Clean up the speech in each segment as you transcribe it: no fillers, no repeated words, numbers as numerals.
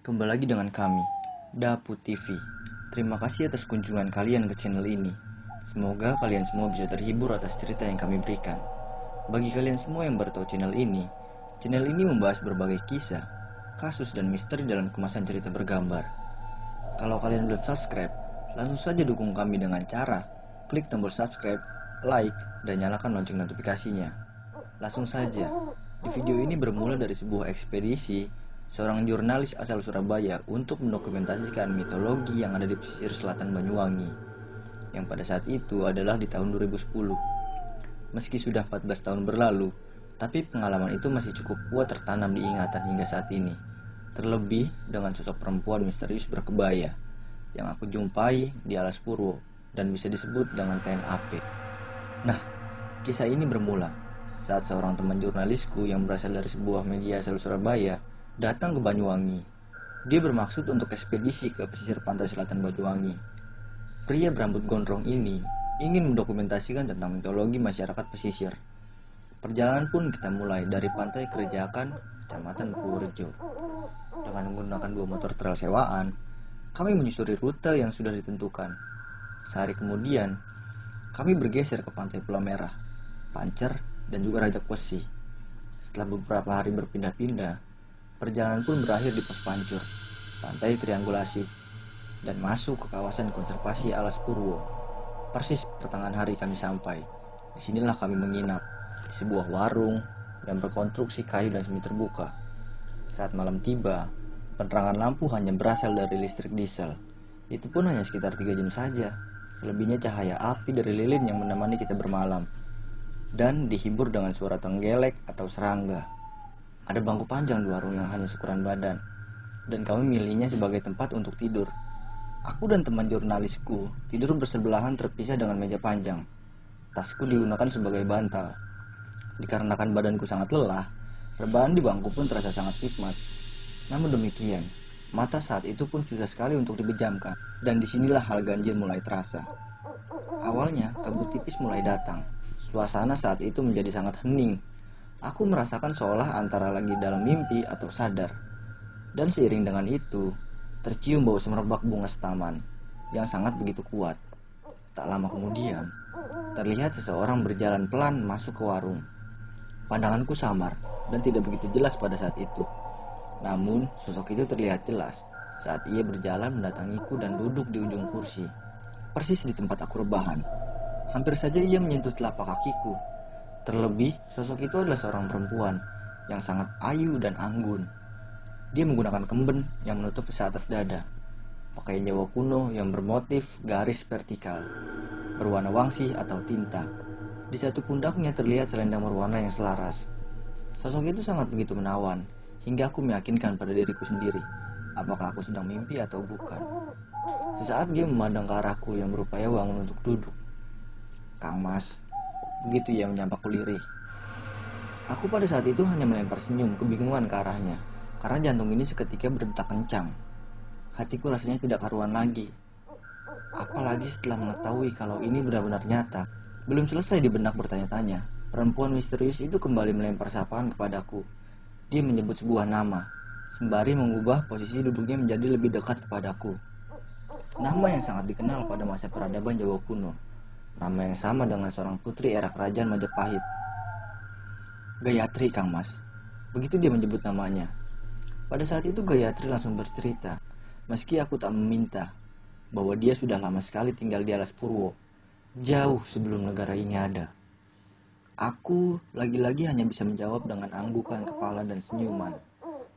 Kembali lagi dengan kami, Dapu TV. Terima kasih atas kunjungan kalian ke channel ini. Semoga kalian semua bisa terhibur atas cerita yang kami berikan. Bagi kalian semua yang baru tahu channel ini membahas berbagai kisah, kasus, dan misteri dalam kemasan cerita bergambar. Kalau kalian belum subscribe, langsung saja dukung kami dengan cara klik tombol subscribe, like, dan nyalakan lonceng notifikasinya. Langsung saja, di video ini bermula dari sebuah ekspedisi seorang jurnalis asal Surabaya untuk mendokumentasikan mitologi yang ada di pesisir selatan Banyuwangi, yang pada saat itu adalah di tahun 2010. Meski sudah 14 tahun berlalu, tapi pengalaman itu masih cukup kuat tertanam di ingatan hingga saat ini. Terlebih dengan sosok perempuan misterius berkebaya yang aku jumpai di Alas Purwo dan bisa disebut dengan TNAP. Nah, kisah ini bermula saat seorang teman jurnalisku yang berasal dari sebuah media asal Surabaya datang ke Banyuwangi. Dia bermaksud untuk ekspedisi ke pesisir pantai selatan Banyuwangi. Pria berambut gondrong ini ingin mendokumentasikan tentang mitologi masyarakat pesisir. Perjalanan pun kita mulai dari pantai Kerejakan, Kecamatan Purworejo. Dengan menggunakan 2 motor trail sewaan, kami menyusuri rute yang sudah ditentukan. Sehari kemudian, kami bergeser ke pantai Pulau Merah, Pancer, dan juga Rajak-Wesi. Setelah beberapa hari berpindah-pindah, perjalanan pun berakhir di Pos Pancur, Pantai Triangulasi, dan masuk ke kawasan konservasi Alas Purwo. Persis pertengahan hari kami sampai. Disinilah kami menginap, di sebuah warung yang berkonstruksi kayu dan semi terbuka. Saat malam tiba, penerangan lampu hanya berasal dari listrik diesel. Itu pun hanya sekitar 3 jam saja. Selebihnya cahaya api dari lilin yang menemani kita bermalam, dan dihibur dengan suara tenggelek atau serangga. Ada bangku panjang di warung yang hanya seukuran badan, dan kami milihnya sebagai tempat untuk tidur. Aku dan teman jurnalisku tidur bersebelahan terpisah dengan meja panjang. Tasku digunakan sebagai bantal. Dikarenakan badanku sangat lelah, rebahan di bangku pun terasa sangat nikmat. Namun demikian, mata saat itu pun susah sekali untuk dipejamkan, dan disinilah hal ganjil mulai terasa. Awalnya, kabut tipis mulai datang. Suasana saat itu menjadi sangat hening. Aku merasakan seolah antara lagi dalam mimpi atau sadar. Dan seiring dengan itu, tercium bau semerbak bunga setaman yang sangat begitu kuat. Tak lama kemudian, terlihat seseorang berjalan pelan masuk ke warung. Pandanganku samar dan tidak begitu jelas pada saat itu. Namun, sosok itu terlihat jelas saat ia berjalan mendatangiku dan duduk di ujung kursi, persis di tempat aku rebahan. Hampir saja ia menyentuh telapak kakiku. Terlebih, sosok itu adalah seorang perempuan yang sangat ayu dan anggun. Dia menggunakan kemben yang menutup seatas dada, pakaian Jawa kuno yang bermotif garis vertikal, berwarna wangsi atau tinta. Di satu pundaknya terlihat selendang berwarna yang selaras. Sosok itu sangat begitu menawan, hingga aku meyakinkan pada diriku sendiri, apakah aku sedang mimpi atau bukan. Sesaat dia memandang ke arahku yang berupaya bangun untuk duduk. "Kang Mas," begitu ia menyapa lirih. Aku pada saat itu hanya melempar senyum kebingungan ke arahnya, karena jantung ini seketika berdetak kencang. Hatiku rasanya tidak karuan lagi. Apalagi setelah mengetahui kalau ini benar-benar nyata. Belum selesai di benak bertanya-tanya, perempuan misterius itu kembali melempar sapaan kepadaku. Dia menyebut sebuah nama, sembari mengubah posisi duduknya menjadi lebih dekat kepadaku. Nama yang sangat dikenal pada masa peradaban Jawa kuno. Nama yang sama dengan seorang putri era kerajaan Majapahit. "Gayatri, Kang Mas." Begitu dia menyebut namanya. Pada saat itu Gayatri langsung bercerita, meski aku tak meminta, bahwa dia sudah lama sekali tinggal di Alas Purwo, jauh sebelum negara ini ada. Aku lagi-lagi hanya bisa menjawab dengan anggukan kepala dan senyuman.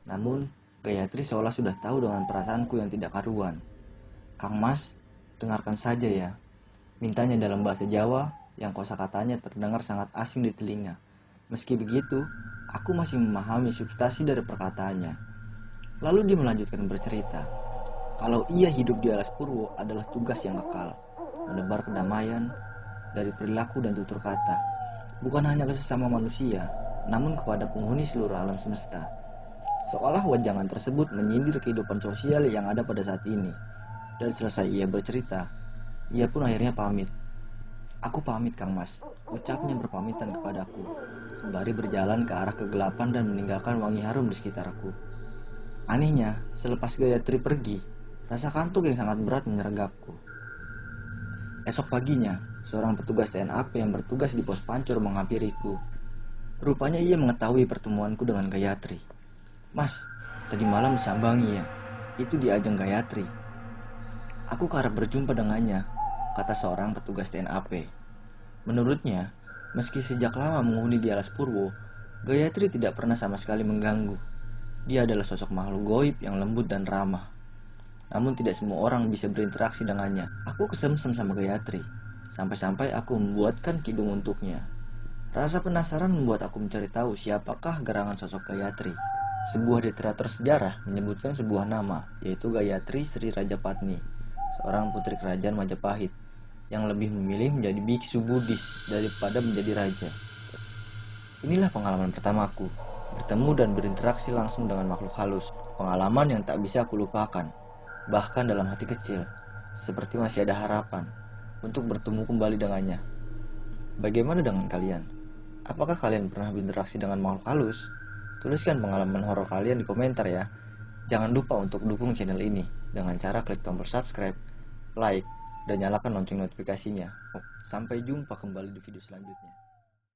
Namun, Gayatri seolah sudah tahu dengan perasaanku yang tidak karuan. "Kang Mas, dengarkan saja ya," mintanya dalam bahasa Jawa yang kosakatanya terdengar sangat asing di telinga. Meski begitu, aku masih memahami substansi dari perkataannya. Lalu dia melanjutkan bercerita, kalau ia hidup di Alas Purwo adalah tugas yang kekal, menebar kedamaian dari perilaku dan tutur kata, bukan hanya ke sesama manusia, namun kepada penghuni seluruh alam semesta. Seolah wajangan tersebut menyindir kehidupan sosial yang ada pada saat ini. Dan selesai ia bercerita, ia pun akhirnya pamit. "Aku pamit, Kang Mas," ucapnya berpamitan kepadaku, sembari berjalan ke arah kegelapan dan meninggalkan wangi harum di sekitarku. Anehnya, selepas Gayatri pergi, rasa kantuk yang sangat berat menyergapku. Esok paginya, seorang petugas TNAP yang bertugas di pos pancur menghampiriku. Rupanya ia mengetahui pertemuanku dengan Gayatri. "Mas, tadi malam disambangi ya? Itu di Ajeng Gayatri." "Aku harap berjumpa dengannya," kata seorang petugas TNAP. Menurutnya, meski sejak lama menghuni di Alas Purwo, Gayatri tidak pernah sama sekali mengganggu. Dia adalah sosok makhluk goib yang lembut dan ramah. Namun tidak semua orang bisa berinteraksi dengannya. Aku kesemsem sama Gayatri, sampai-sampai aku membuatkan kidung untuknya. Rasa penasaran membuat aku mencari tahu siapakah gerangan sosok Gayatri. Sebuah literatur sejarah menyebutkan sebuah nama, yaitu Gayatri Sri Rajapatni, seorang putri kerajaan Majapahit, yang lebih memilih menjadi biksu Buddhis daripada menjadi raja. Inilah pengalaman pertamaku, bertemu dan berinteraksi langsung dengan makhluk halus. Pengalaman yang tak bisa aku lupakan. Bahkan dalam hati kecil, seperti masih ada harapan untuk bertemu kembali dengannya. Bagaimana dengan kalian? Apakah kalian pernah berinteraksi dengan makhluk halus? Tuliskan pengalaman horor kalian di komentar ya. Jangan lupa untuk dukung channel ini dengan cara klik tombol subscribe, like, dan nyalakan lonceng notifikasinya. Sampai jumpa kembali di video selanjutnya.